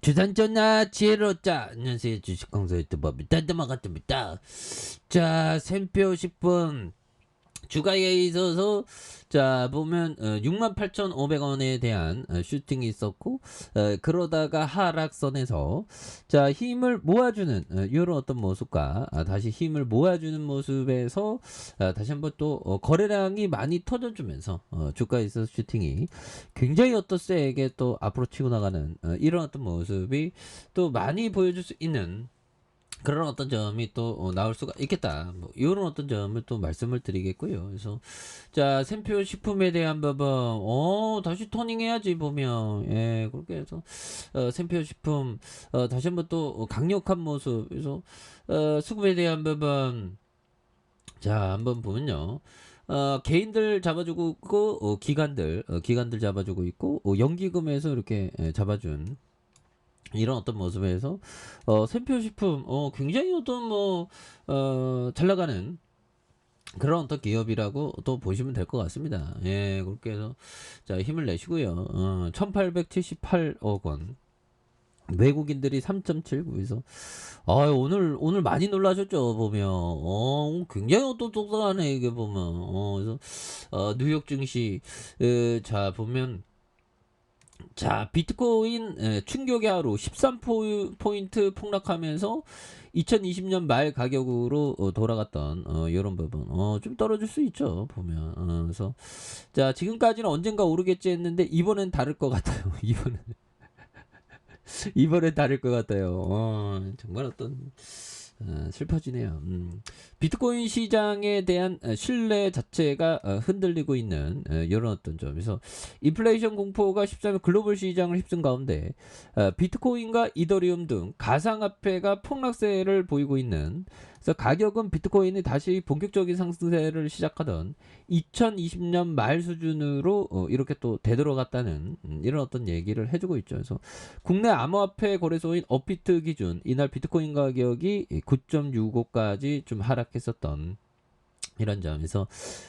주산전나 지혜로자. 안녕하세요, 주식강사 유튜버 따뜻마가입니다. 자, 샘표식품 주가에 있어서 자 보면 68,500원에 대한 슈팅이 있었고, 그러다가 하락선에서 자 힘을 모아주는 이런 어떤 모습과 다시 힘을 모아주는 모습에서 다시 한번 또 거래량이 많이 터져주면서 주가에 있어서 슈팅이 굉장히 어떤 세게 또 앞으로 치고 나가는 이런 어떤 모습이 또 많이 보여줄 수 있는 그런 어떤 점이 또 나올 수가 있겠다. 뭐 이런 어떤 점을 또 말씀을 드리겠고요. 그래서 자 샘표 식품에 대한 부분 다시 토닝해야지 보면, 예, 그렇게 해서 샘표 식품 다시 한번 또 강력한 모습. 그래서 수급에 대한 부분 자 한번 보면요. 개인들 잡아주고 있고, 기관들 잡아주고 있고, 연기금에서 이렇게 잡아준 이런 어떤 모습에서 샘표식품 굉장히 어떤 잘 나가는 그런 어떤 기업이라고 또 보시면 될 것 같습니다. 예, 그렇게 해서 자 힘을 내시고요. 1878억 원. 외국인들이 3.79에서 오늘 많이 놀라셨죠 보면. 굉장히 어떤 똑똑하네 이게 보면. 그래서 뉴욕 증시 자 보면 자, 비트코인 충격의 하루 13포인트 폭락하면서 2020년 말 가격으로 돌아갔던 이런 부분 좀 떨어질 수 있죠 보면. 그래서 자 지금까지는 언젠가 오르겠지 했는데 이번엔 다를 것 같아요. 이번엔 다를 것 같아요. 정말 어떤 슬퍼지네요. 비트코인 시장에 대한 신뢰 자체가 흔들리고 있는 이런 어떤 점에서 인플레이션 공포가 13일 글로벌 시장을 휩쓴 가운데 비트코인과 이더리움 등 가상화폐가 폭락세를 보이고 있는, 그래서 가격은 비트코인이 다시 본격적인 상승세를 시작하던 2020년 말 수준으로 이렇게 또 되돌아갔다는 이런 어떤 얘기를 해주고 있죠. 그래서 국내 암호화폐 거래소인 업비트 기준 이날 비트코인 가격이 9.65까지 좀 하락했었던 이런 점에서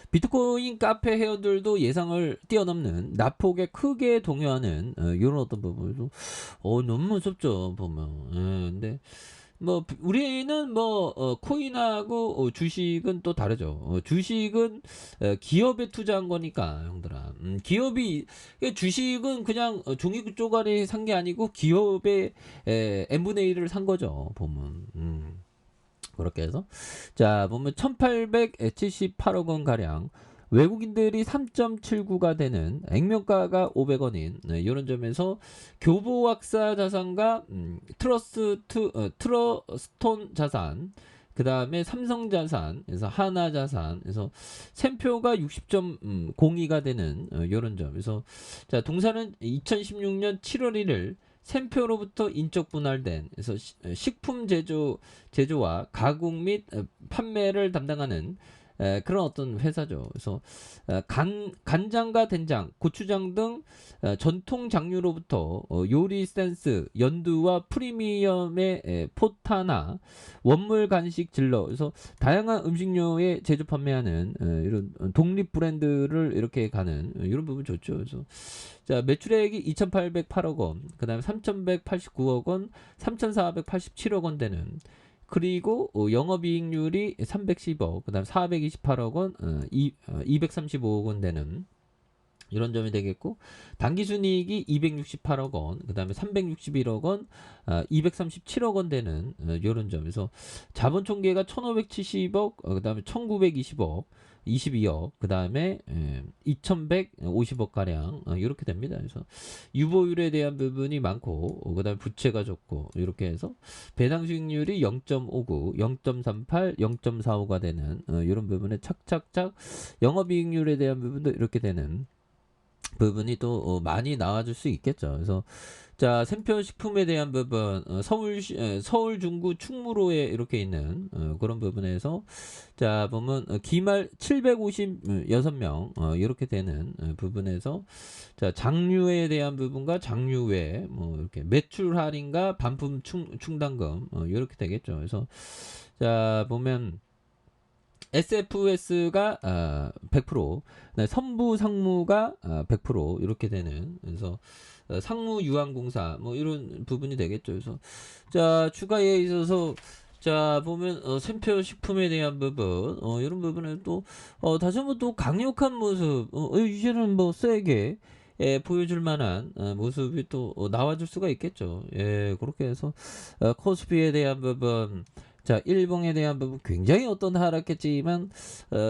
비트코인 카페 회원들도 예상을 뛰어넘는 낙폭에 크게 동요하는 이런 어떤 부분도 너무 무섭죠 보면. 근데 뭐 우리는 코인하고 주식은 또 다르죠. 주식은 기업에 투자한 거니까 형들아. 기업이 주식은 그냥 종이 쪼가리 산 게 아니고 기업의 n분의 1을 산 거죠 보면. 그렇게 해서 자 보면 1878억 원 가량, 외국인들이 3.79가 되는 액면가가 500원인 이런 점에서 교보학사 자산과 트러스톤 자산, 그 다음에 삼성자산, 그래서 하나자산, 그래서 샘표가 60.02가 되는 이런 점에서 자 동사는 2016년 7월 1일 샘표로부터 인적 분할된, 그래서 식품 제조와 가공 및 판매를 담당하는 그런 어떤 회사죠. 그래서 간장과 된장, 고추장 등 전통 장류로부터 요리 센스, 연두와 프리미엄의 포타나 원물 간식 질러, 그래서 다양한 음식료에 제조 판매하는 이런 독립 브랜드를 이렇게 가는 이런 부분 좋죠. 그래서 자 매출액이 2,808억 원, 그 다음에 3,189억 원, 3,487억 원 되는, 그리고 영업이익률이 310억, 그 다음 428억 원, 235억 원 되는 이런 점이 되겠고, 당기순이익이 268억 원, 그 다음에 361억 원, 237억 원 되는 이런 점에서 자본 총계가 1,570억, 그 다음에 1,920억, 22억, 그 다음에 2,150억 가량 이렇게 됩니다. 그래서 유보율에 대한 부분이 많고, 그 다음에 부채가 적고, 이렇게 해서 배당 수익률이 0.59, 0.38, 0.45가 되는 이런 부분에 착착착, 영업이익률에 대한 부분도 이렇게 되는 부분이 또 많이 나와줄 수 있겠죠. 그래서 자 샘표식품에 대한 부분, 서울 중구 충무로에 이렇게 있는 그런 부분에서 자 보면 기말 756명 이렇게 되는 부분에서 자 장류에 대한 부분과 장류외 이렇게 매출 할인과 반품 충당금 이렇게 되겠죠. 그래서 자 보면 SFS가 100%, 선부 상무가 100% 이렇게 되는, 그래서 상무유항공사 뭐 이런 부분이 되겠죠. 그래서 자 추가에 있어서 자 보면 샘표 식품에 대한 부분 이런 부분에 또 다시 한번 또 강력한 모습 이제는 뭐 세게 보여줄 만한 모습이 또 나와줄 수가 있겠죠. 예, 그렇게 해서 코스피에 대한 부분, 자 일봉에 대한 부분 굉장히 하락했지만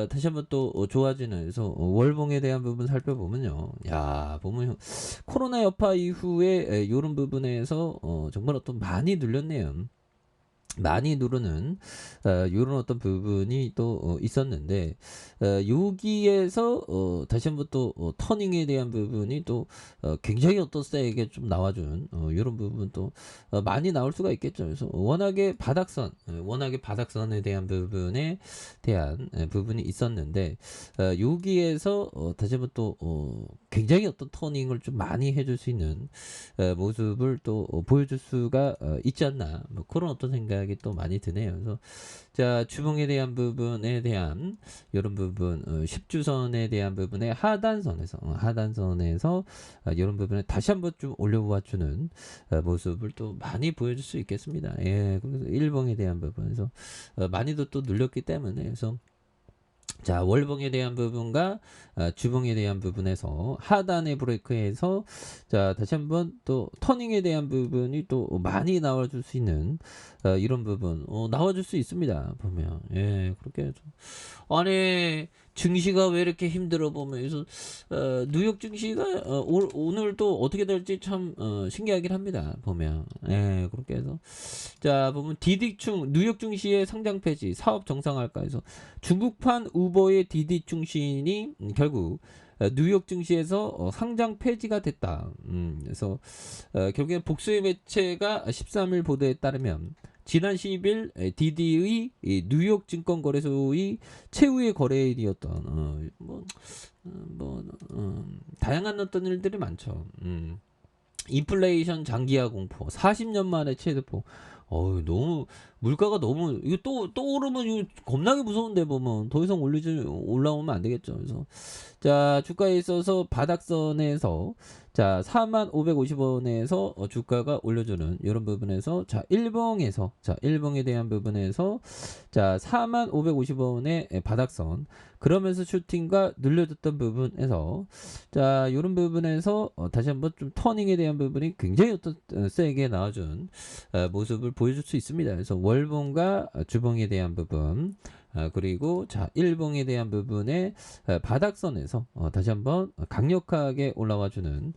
다시 한번 또 좋아지는 그래서 월봉에 대한 부분 살펴보면요. 야 보면 코로나 여파 이후에 이런 부분에서 정말 많이 눌렸네요. 많이 누르는 요런 어떤 부분이 또 있었는데 여기에서 다시 한번 또 터닝에 대한 부분이 또 굉장히 세게 좀 나와준 요런 부분 또 많이 나올 수가 있겠죠. 그래서 워낙에 바닥선에 대한 부분에 대한 부분이 있었는데 여기에서 다시 한번 또 굉장히 터닝을 좀 많이 해줄 수 있는 모습을 또 보여줄 수가 있지 않나 뭐 그런 생각이 또 많이 드네요. 그래서 자 주봉에 대한 부분에 대한 이런 부분 10주선에 대한 부분의 하단선에서 이런 부분에 다시 한번 좀 올려보아 주는 모습을 또 많이 보여줄 수 있겠습니다. 예, 그래서 일봉에 대한 부분에서 많이도 또 눌렸기 때문에 그래서 자 월봉에 대한 부분과 주봉에 대한 부분에서 하단에 브레이크해서 자 다시 한번 또 터닝에 대한 부분이 또 많이 나와줄 수 있는 이런 부분 나와줄 수 있습니다. 보면 예 그렇게 좀 아니 증시가 왜 이렇게 힘들어 보면 그래서 뉴욕 증시가 오늘 또 어떻게 될지 참 신기하긴 합니다. 보면 예 그렇게 해서 자 보면 디딕충 뉴욕 증시의 상장 폐지 사업 정상화할까 해서 중국판 우버의 디디충신이 결국 뉴욕 증시에서 상장 폐지가 됐다. 그래서 결국엔 복수의 매체가 13일 보도에 따르면 지난 10일 디디의 뉴욕 증권거래소의 최후의 거래일이었던 다양한 일들이 많죠. 인플레이션 장기화 공포 40년 만에 최대폭 너무 물가가 너무 이거 또 오르면 이거 겁나게 무서운데 보면 더 이상 올라오면 안 되겠죠. 그래서 자 주가에 있어서 바닥선에서 자 4550원에서 주가가 올려주는 이런 부분에서 자 일봉에 대한 부분에서 자 4550원의 바닥선 그러면서 슈팅과 눌려줬던 부분에서 자 이런 부분에서 다시 한번 좀 터닝에 대한 부분이 굉장히 세게 나와준 모습을 보여줄 수 있습니다. 그래서 월봉과 주봉에 대한 부분 그리고 자 일봉에 대한 부분의 바닥선에서 다시 한번 강력하게 올라와주는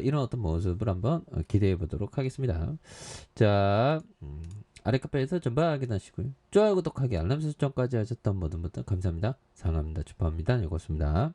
이런 모습을 한번 기대해 보도록 하겠습니다. 자 아래 카페에서 전부 확인하시고요. 좋아요 구독하기 알람 설정까지 하셨던 모든 분들 감사합니다. 사랑합니다. 축하합니다. 이것습니다.